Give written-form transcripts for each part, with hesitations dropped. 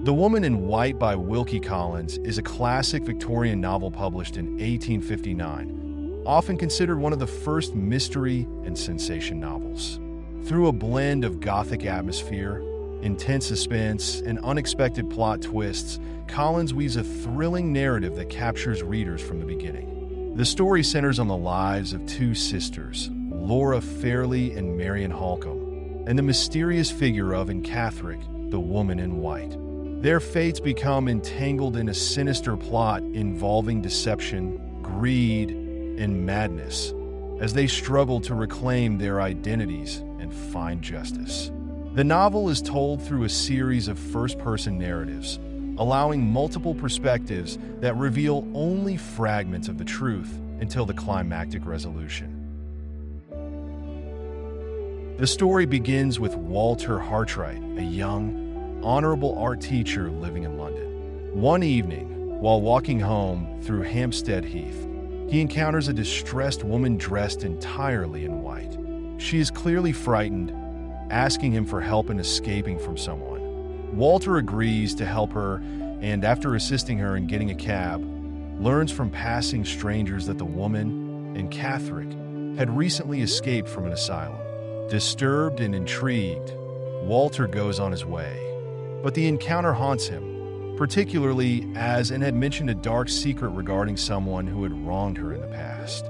The Woman in White by Wilkie Collins is a classic Victorian novel published in 1859, often considered one of the first mystery and sensation novels. Through a blend of Gothic atmosphere, intense suspense, and unexpected plot twists, Collins weaves a thrilling narrative that captures readers from the beginning. The story centers on the lives of two sisters, Laura Fairley and Marian Halcombe, and the mysterious figure of Catherine, the Woman in White. Their fates become entangled in a sinister plot involving deception, greed, and madness as they struggle to reclaim their identities and find justice. The novel is told through a series of first-person narratives, allowing multiple perspectives that reveal only fragments of the truth until the climactic resolution. The story begins with Walter Hartwright, a young, honorable art teacher living in London. One evening, while walking home through Hampstead Heath, he encounters a distressed woman dressed entirely in white. She is clearly frightened, asking him for help in escaping from someone. Walter agrees to help her, and after assisting her in getting a cab, learns from passing strangers that the woman, Catherine, had recently escaped from an asylum. Disturbed and intrigued, Walter goes on his way. But the encounter haunts him, particularly as Anne had mentioned a dark secret regarding someone who had wronged her in the past.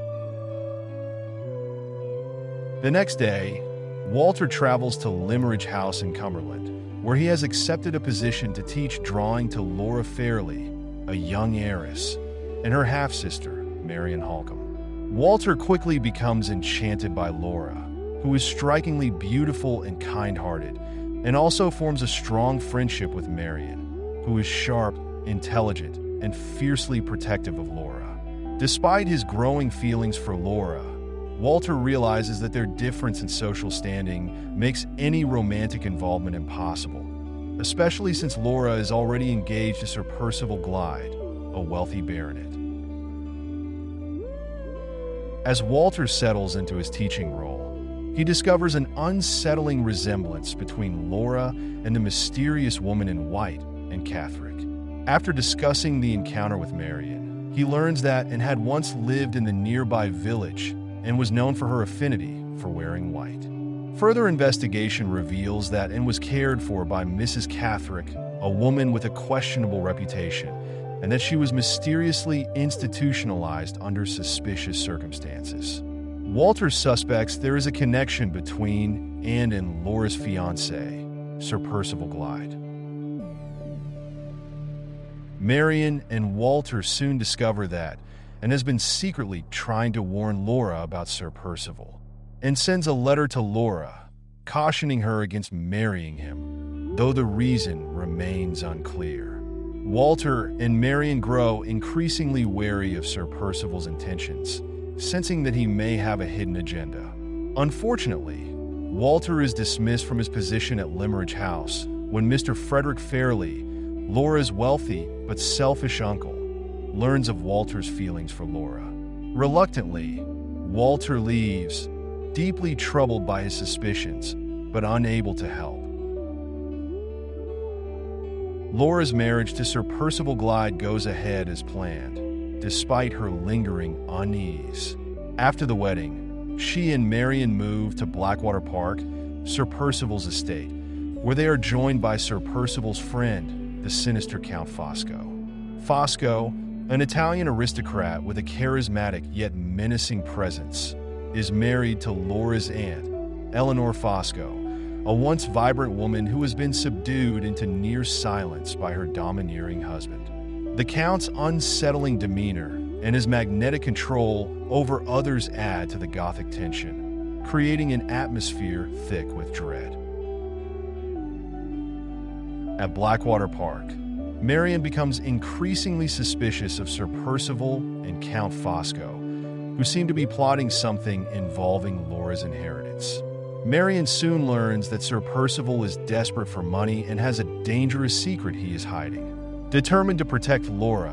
The next day, Walter travels to Limeridge House in Cumberland, where he has accepted a position to teach drawing to Laura Fairley, a young heiress, and her half-sister, Marian Halcombe. Walter quickly becomes enchanted by Laura, who is strikingly beautiful and kind-hearted, and also forms a strong friendship with Marian, who is sharp, intelligent, and fiercely protective of Laura. Despite his growing feelings for Laura, Walter realizes that their difference in social standing makes any romantic involvement impossible, especially since Laura is already engaged to Sir Percival Glyde, a wealthy baronet. As Walter settles into his teaching role, he discovers an unsettling resemblance between Laura and the mysterious Woman in White, Catherine. After discussing the encounter with Marian, he learns that Anne had once lived in the nearby village and was known for her affinity for wearing white. Further investigation reveals that Anne was cared for by Mrs. Catherine, a woman with a questionable reputation, and that she was mysteriously institutionalized under suspicious circumstances. Walter suspects there is a connection between Anne and Laura's fiancé, Sir Percival Glyde. Marian and Walter soon discover that Anne has been secretly trying to warn Laura about Sir Percival, and sends a letter to Laura, cautioning her against marrying him, though the reason remains unclear. Walter and Marian grow increasingly wary of Sir Percival's intentions, sensing that he may have a hidden agenda. Unfortunately, Walter is dismissed from his position at Limeridge House when Mr. Frederick Fairley, Laura's wealthy but selfish uncle, learns of Walter's feelings for Laura. Reluctantly, Walter leaves, deeply troubled by his suspicions, but unable to help. Laura's marriage to Sir Percival Glyde goes ahead as planned, despite her lingering unease. After the wedding, she and Marian move to Blackwater Park, Sir Percival's estate, where they are joined by Sir Percival's friend, the sinister Count Fosco. Fosco, an Italian aristocrat with a charismatic yet menacing presence, is married to Laura's aunt, Eleanor Fosco, a once vibrant woman who has been subdued into near silence by her domineering husband. The Count's unsettling demeanor and his magnetic control over others add to the Gothic tension, creating an atmosphere thick with dread. At Blackwater Park, Marian becomes increasingly suspicious of Sir Percival and Count Fosco, who seem to be plotting something involving Laura's inheritance. Marian soon learns that Sir Percival is desperate for money and has a dangerous secret he is hiding. Determined to protect Laura,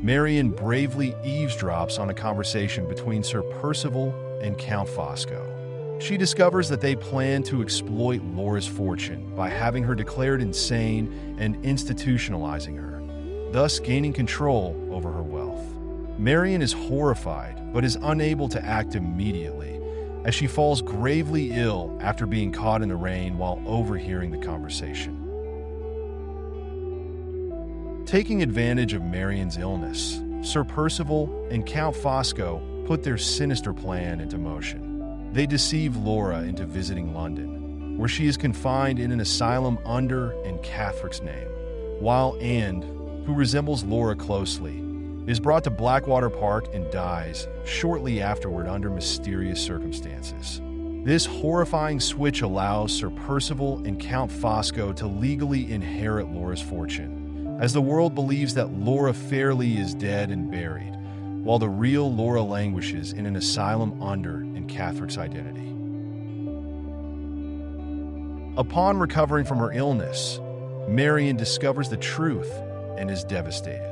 Marian bravely eavesdrops on a conversation between Sir Percival and Count Fosco. She discovers that they plan to exploit Laura's fortune by having her declared insane and institutionalizing her, thus gaining control over her wealth. Marion is horrified but is unable to act immediately, as she falls gravely ill after being caught in the rain while overhearing the conversation. Taking advantage of Marion's illness, Sir Percival and Count Fosco put their sinister plan into motion. They deceive Laura into visiting London, where she is confined in an asylum under Anne Catherick's name, while Anne, who resembles Laura closely, is brought to Blackwater Park and dies shortly afterward under mysterious circumstances. This horrifying switch allows Sir Percival and Count Fosco to legally inherit Laura's fortune, as the world believes that Laura Fairley is dead and buried, while the real Laura languishes in an asylum under Anne Catherick's identity. Upon recovering from her illness, Marion discovers the truth and is devastated.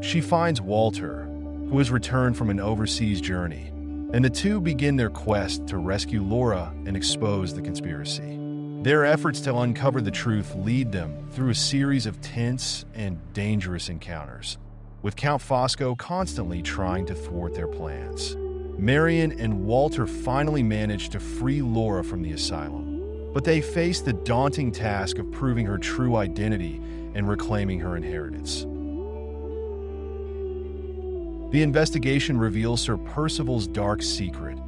She finds Walter, who has returned from an overseas journey, and the two begin their quest to rescue Laura and expose the conspiracy. Their efforts to uncover the truth lead them through a series of tense and dangerous encounters, with Count Fosco constantly trying to thwart their plans. Marion and Walter finally manage to free Laura from the asylum, but they face the daunting task of proving her true identity and reclaiming her inheritance. The investigation reveals Sir Percival's dark secret.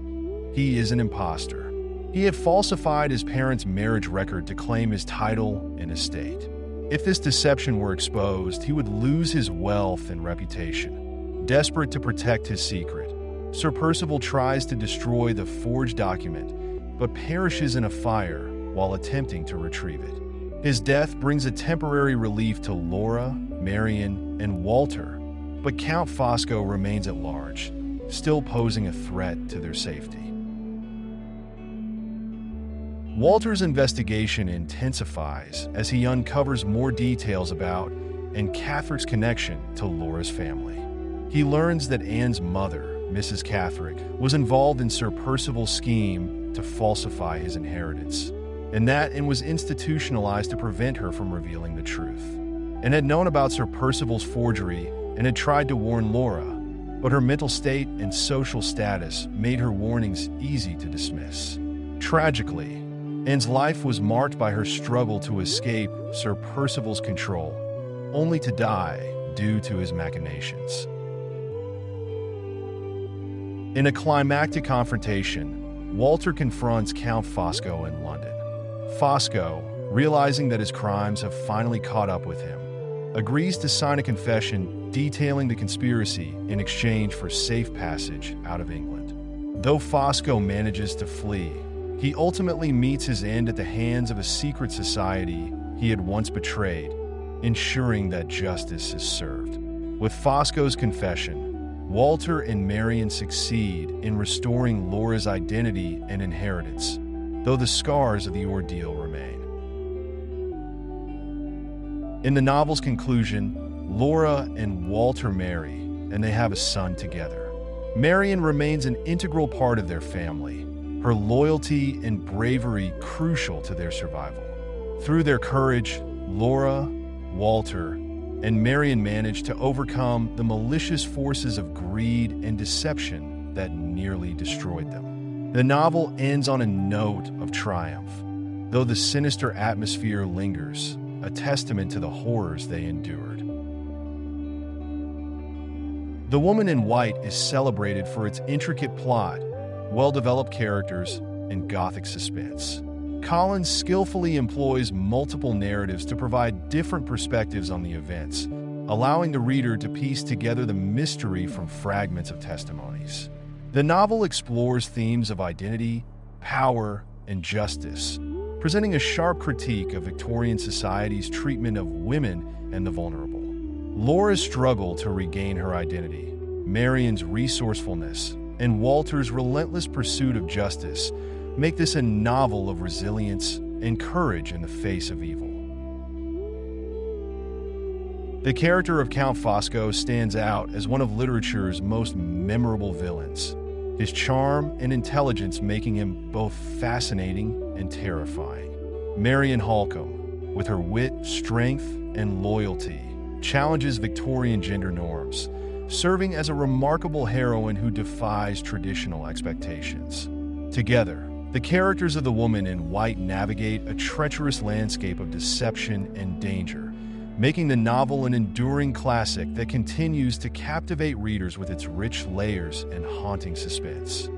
He is an imposter. He had falsified his parents' marriage record to claim his title and estate. If this deception were exposed, he would lose his wealth and reputation. Desperate to protect his secret, Sir Percival tries to destroy the forged document, but perishes in a fire while attempting to retrieve it. His death brings a temporary relief to Laura, Marion, and Walter, but Count Fosco remains at large, still posing a threat to their safety. Walter's investigation intensifies as he uncovers more details about Anne Catherick's connection to Laura's family. He learns that Anne's mother, Mrs. Catherick, was involved in Sir Percival's scheme to falsify his inheritance, and that Anne was institutionalized to prevent her from revealing the truth. Anne had known about Sir Percival's forgery and had tried to warn Laura, but her mental state and social status made her warnings easy to dismiss. Tragically, Anne's life was marked by her struggle to escape Sir Percival's control, only to die due to his machinations. In a climactic confrontation, Walter confronts Count Fosco in London. Fosco, realizing that his crimes have finally caught up with him, agrees to sign a confession detailing the conspiracy in exchange for safe passage out of England. Though Fosco manages to flee, he ultimately meets his end at the hands of a secret society he had once betrayed, ensuring that justice is served. With Fosco's confession, Walter and Marion succeed in restoring Laura's identity and inheritance, though the scars of the ordeal remain. In the novel's conclusion, Laura and Walter marry, and they have a son together. Marion remains an integral part of their family, her loyalty and bravery crucial to their survival. Through their courage, Laura, Walter, and Marion manage to overcome the malicious forces of greed and deception that nearly destroyed them. The novel ends on a note of triumph, though the sinister atmosphere lingers, a testament to the horrors they endured. The Woman in White is celebrated for its intricate plot, well-developed characters, and gothic suspense. Collins skillfully employs multiple narratives to provide different perspectives on the events, allowing the reader to piece together the mystery from fragments of testimonies. The novel explores themes of identity, power, and justice, presenting a sharp critique of Victorian society's treatment of women and the vulnerable. Laura's struggle to regain her identity, Marion's resourcefulness, and Walter's relentless pursuit of justice make this a novel of resilience and courage in the face of evil. The character of Count Fosco stands out as one of literature's most memorable villains. his charm and intelligence making him both fascinating and terrifying. Marion Halcombe, with her wit, strength, and loyalty, challenges Victorian gender norms, serving as a remarkable heroine who defies traditional expectations. Together, the characters of the woman in white navigate a treacherous landscape of deception and danger, making the novel an enduring classic that continues to captivate readers with its rich layers and haunting suspense.